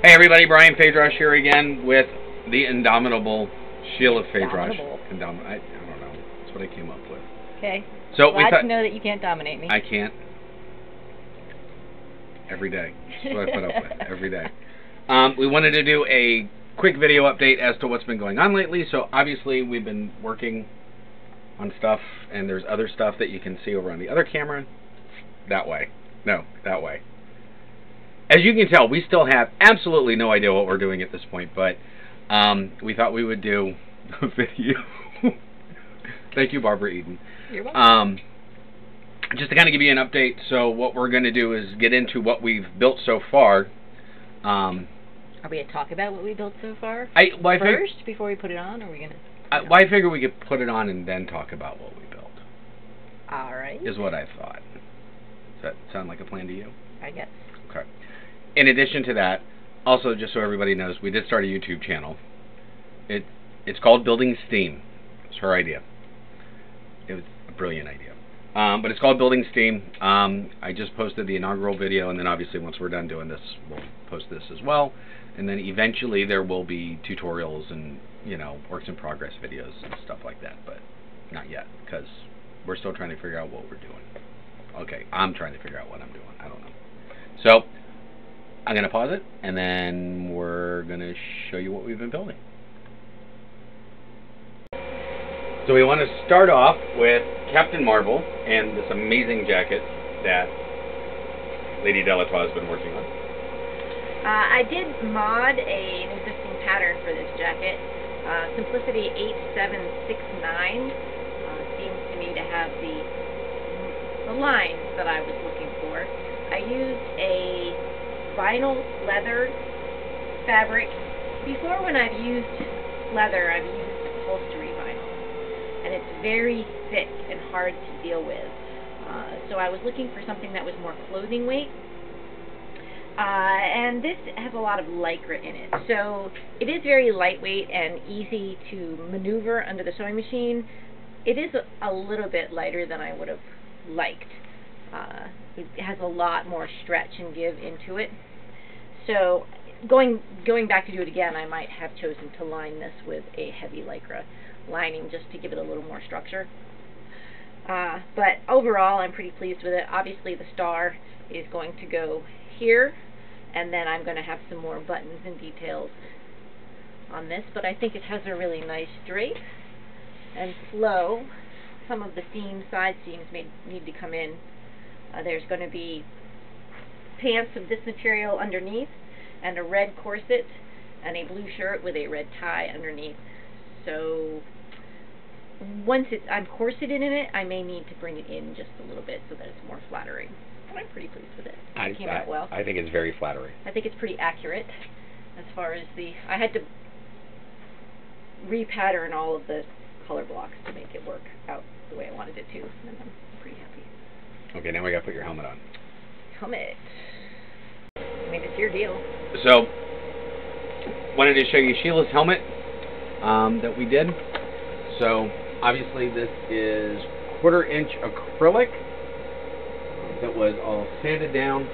Hey everybody, Brian Phaedrosh here again with the indomitable Sheila Phaedrosh. I don't know. That's what I came up with. Okay. So glad to know that you can't dominate me. I can't. Every day. That's what I put up with. Every day. We wanted to do a quick video update as to what's been going on lately. So obviously we've been working on stuff, and there's other stuff that you can see over on the other camera. That way. No, that way. As you can tell, we still have absolutely no idea what we're doing at this point, but we thought we would do a video. Thank you, Barbara Eden. You're welcome. Just to kind of give you an update, so what we're going to do is get into what we've built so far. Are we going to talk about what we built so far first, before we put it on, or are we going to... Well, I figure we could put it on and then talk about what we built. All right. Is what I thought. Does that sound like a plan to you? I guess. Okay. In addition to that, also, just so everybody knows, we did start a YouTube channel. It's called Building Steam. It's her idea. It was a brilliant idea. But it's called Building Steam. I just posted the inaugural video, and then obviously once we're done doing this, we'll post this as well. And then eventually there will be tutorials and, you know, works in progress videos and stuff like that. But not yet, because we're still trying to figure out what we're doing. Okay, I'm trying to figure out what I'm doing. I don't know. So I'm going to pause it, and then we're going to show you what we've been building. So we want to start off with Captain Marvel and this amazing jacket that Lady Delatour has been working on. I did mod an existing pattern for this jacket. Simplicity 8769 seems to me to have the lines that I was looking for. I used a vinyl leather fabric. Before, when I've used leather, I've used upholstery vinyl, and it's very thick and hard to deal with. So I was looking for something that was more clothing weight, and this has a lot of lycra in it. So it is very lightweight and easy to maneuver under the sewing machine. It is a little bit lighter than I would have liked. It has a lot more stretch and give into it. So going back to do it again, I might have chosen to line this with a heavy lycra lining just to give it a little more structure. But overall, I'm pretty pleased with it. Obviously, the star is going to go here, and then I'm going to have some more buttons and details on this. But I think it has a really nice drape and flow. Some of the side seams may need to come in. There's going to be pants of this material underneath, and a red corset, and a blue shirt with a red tie underneath. So once I'm corseted in it, I may need to bring it in just a little bit so that it's more flattering. But I'm pretty pleased with it. It came out well. I think it's very flattering. I think it's pretty accurate as far as I had to repattern all of the color blocks to make it work out the way I wanted it to, and I'm pretty happy. Okay, now we gotta put your helmet on. Helmet. I mean, it's your deal. So, wanted to show you Sheila's helmet that we did. So, obviously this is 1/4 inch acrylic that was all sanded down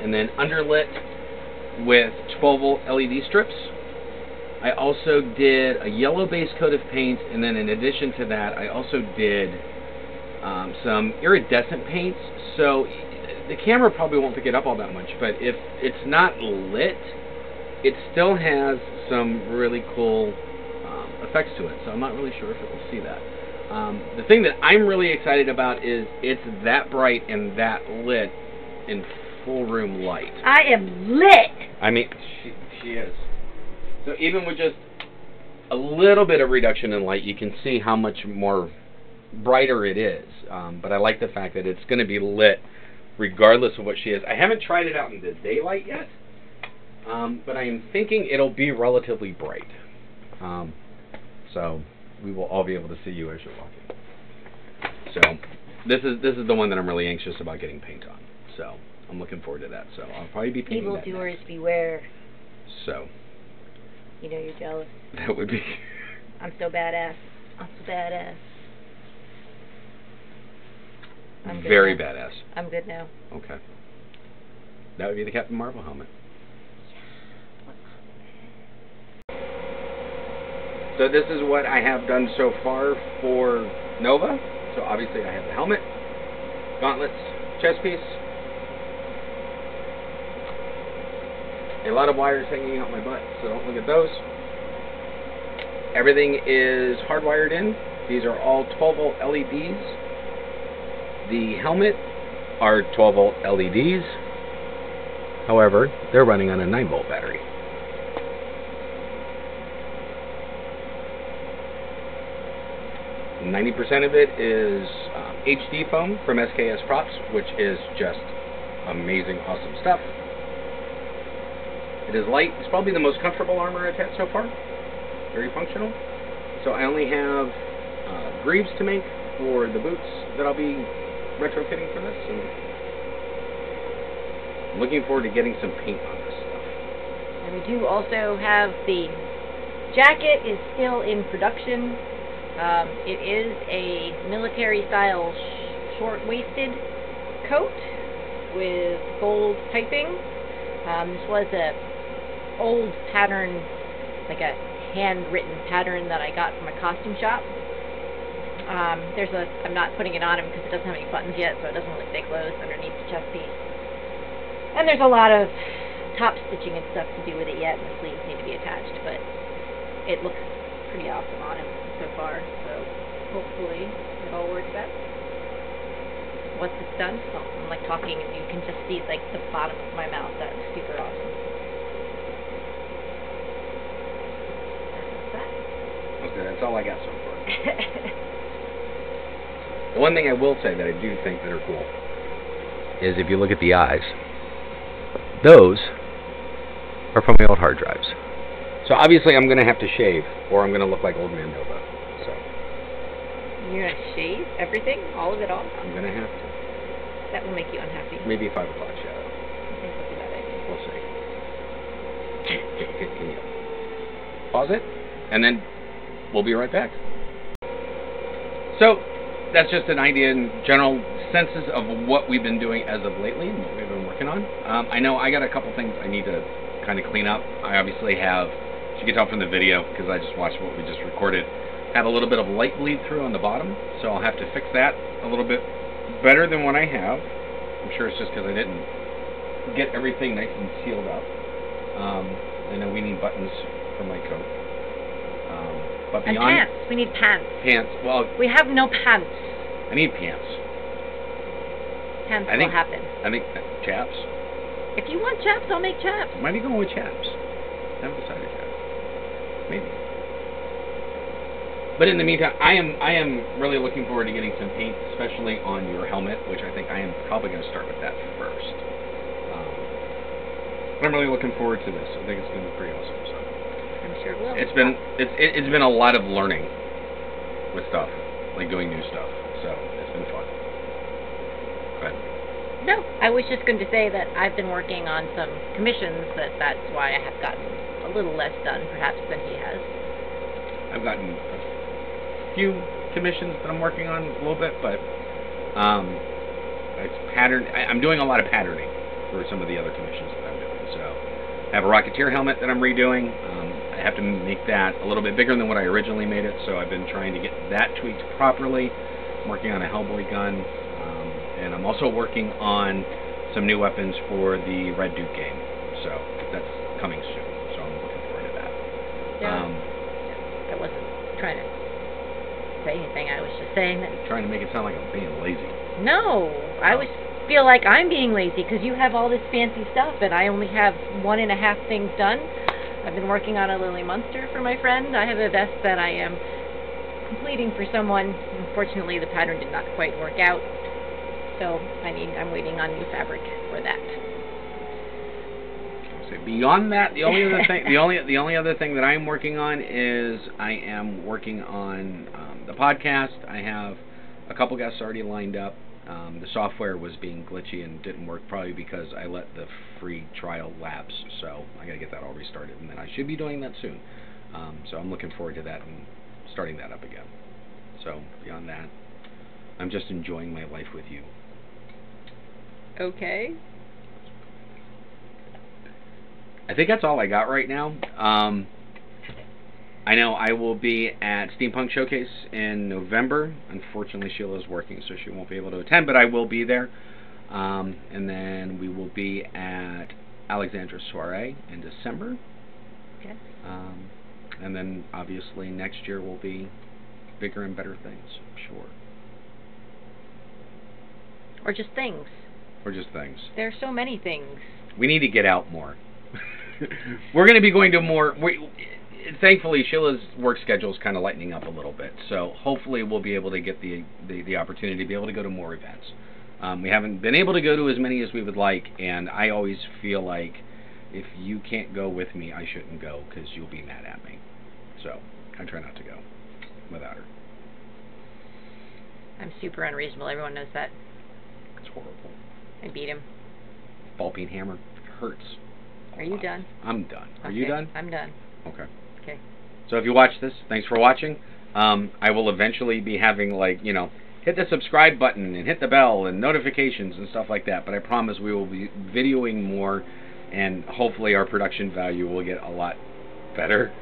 and then underlit with 12-volt LED strips. I also did a yellow base coat of paint, and then in addition to that, I also did some iridescent paints. So the camera probably won't pick it up all that much, but if it's not lit, it still has some really cool effects to it. So I'm not really sure if it will see that. The thing that I'm really excited about is it's that bright and that lit in full room light. I am lit! I mean, she is. So even with just a little bit of reduction in light, you can see how much more brighter it is. But I like the fact that it's going to be lit regardless of what she is. I haven't tried it out in the daylight yet, but I am thinking it'll be relatively bright. So we will all be able to see you as you're walking. So this is the one that I'm really anxious about getting paint on. So I'm looking forward to that. So I'll probably be painting that. Evildoers beware. So. You know you're jealous. That would be. I'm so badass. I'm so badass. I'm good Very now. badass. I'm good now. Okay. That would be the Captain Marvel helmet. Yeah. So this is what I have done so far for Nova. So obviously I have the helmet, gauntlets, chest piece, a lot of wires hanging out my butt, so don't look at those. Everything is hardwired in. These are all 12-volt LEDs. The helmet are 12-volt LEDs. However, they're running on a 9-volt battery. %90 of it is HD foam from SKS Props, which is just amazing, awesome stuff. It is light. It's probably the most comfortable armor I've had so far. Very functional. So I only have greaves to make for the boots that I'll be retrofitting for this. And I'm looking forward to getting some paint on this stuff. And we do also have the jacket is still in production. It is a military-style short-waisted coat with gold piping. This was a old pattern, like a handwritten pattern that I got from a costume shop. I'm not putting it on him because it doesn't have any buttons yet, so it doesn't really stay closed underneath the chest piece. And there's a lot of top stitching and stuff to do with it yet, and the sleeves need to be attached, but it looks pretty awesome on him so far, so hopefully it all works out. Once it's done, I'm like talking and you can just see like the bottom of my mouth. That's super awesome. That's that. Okay, that's all I got so far. The one thing I will say that I do think that are cool is if you look at the eyes, those are from my old hard drives. So obviously I'm going to have to shave or I'm going to look like Old Man Nova. So you're going to shave everything? All of it off? I'm going to have to. That will make you unhappy. Maybe a 5 o'clock shadow. I think that's a bad idea. We'll see. Can you pause it? And then we'll be right back. So that's just an idea in general senses of what we've been doing as of lately and what we've been working on. I know I got a couple things I need to kind of clean up. I obviously have, as you can tell from the video, because I just watched what we just recorded, had a little bit of light bleed through on the bottom, so I'll have to fix that a little bit better than what I have. I'm sure it's just because I didn't get everything nice and sealed up. I know we need buttons for my coat. But and beyond pants. We need pants. Pants. Well, we have no pants. I need pants. Pants will happen. I think chaps. If you want chaps, I'll make chaps. Might be going with chaps. I haven't decided yet. Maybe. But in the meantime, I am really looking forward to getting some paint, especially on your helmet, which I think I am probably going to start with that first. But I'm really looking forward to this. I think it's going to be pretty awesome. So I'm sure it will. It's been a lot of learning with stuff, like doing new stuff. So it's been fun. Go ahead. No, I was just going to say that I've been working on some commissions, that's why I have gotten a little less done, perhaps, than he has. I've gotten a few commissions that I'm working on a little bit, but I'm doing a lot of patterning for some of the other commissions that I'm doing. So I have a Rocketeer helmet that I'm redoing. I have to make that a little bit bigger than what I originally made it, so I've been trying to get that tweaked properly. I'm working on a Hellboy gun. And I'm also working on some new weapons for the Red Duke game. So that's coming soon. So I'm looking forward to that. Yeah. I wasn't trying to say anything. I was just saying that... You're trying to make it sound like I'm being lazy. No. I feel like I'm being lazy because you have all this fancy stuff and I only have 1.5 things done. I've been working on a Lily Munster for my friend. I have a vest that I am completing for someone. Unfortunately, the pattern did not quite work out. So I'm waiting on new fabric for that. So beyond that, the only other thing, the only other thing that I'm working on is I am working on the podcast. I have a couple guests already lined up. The software was being glitchy and didn't work, probably because I let the free trial lapse. So I gotta get that all restarted, and then I should be doing that soon. So I'm looking forward to that and starting that up again. So beyond that, I'm just enjoying my life with you. Okay. I think that's all I got right now. I know I will be at Steampunk Showcase in November. Unfortunately, Sheila's working, so she won't be able to attend, but I will be there. And then we will be at Alexandra's Soiree in December. Okay. And then, obviously, next year will be bigger and better things, I'm sure. Or just things. Or just things. There are so many things. We need to get out more. We're going to be going to more... Thankfully, Sheila's work schedule is kind of lightening up a little bit, so hopefully we'll be able to get the opportunity to be able to go to more events. We haven't been able to go to as many as we would like, and I always feel like if you can't go with me, I shouldn't go because you'll be mad at me. So I try not to go without her. I'm super unreasonable. Everyone knows that. It's horrible. I beat him. Ball peen hammer hurts. Are you done? I'm done. Are Okay, you done? I'm done. Okay. Okay. So if you watch this, thanks for watching. I will eventually be having, like, you know, hit the subscribe button and hit the bell and notifications and stuff like that. But I promise we will be videoing more, and hopefully our production value will get a lot better.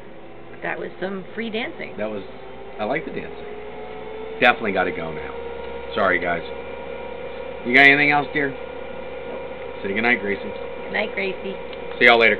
That was some free dancing. I like the dancing. Definitely got to go now. Sorry, guys. You got anything else, dear? Say goodnight, Gracie. Good night, Gracie. See y'all later.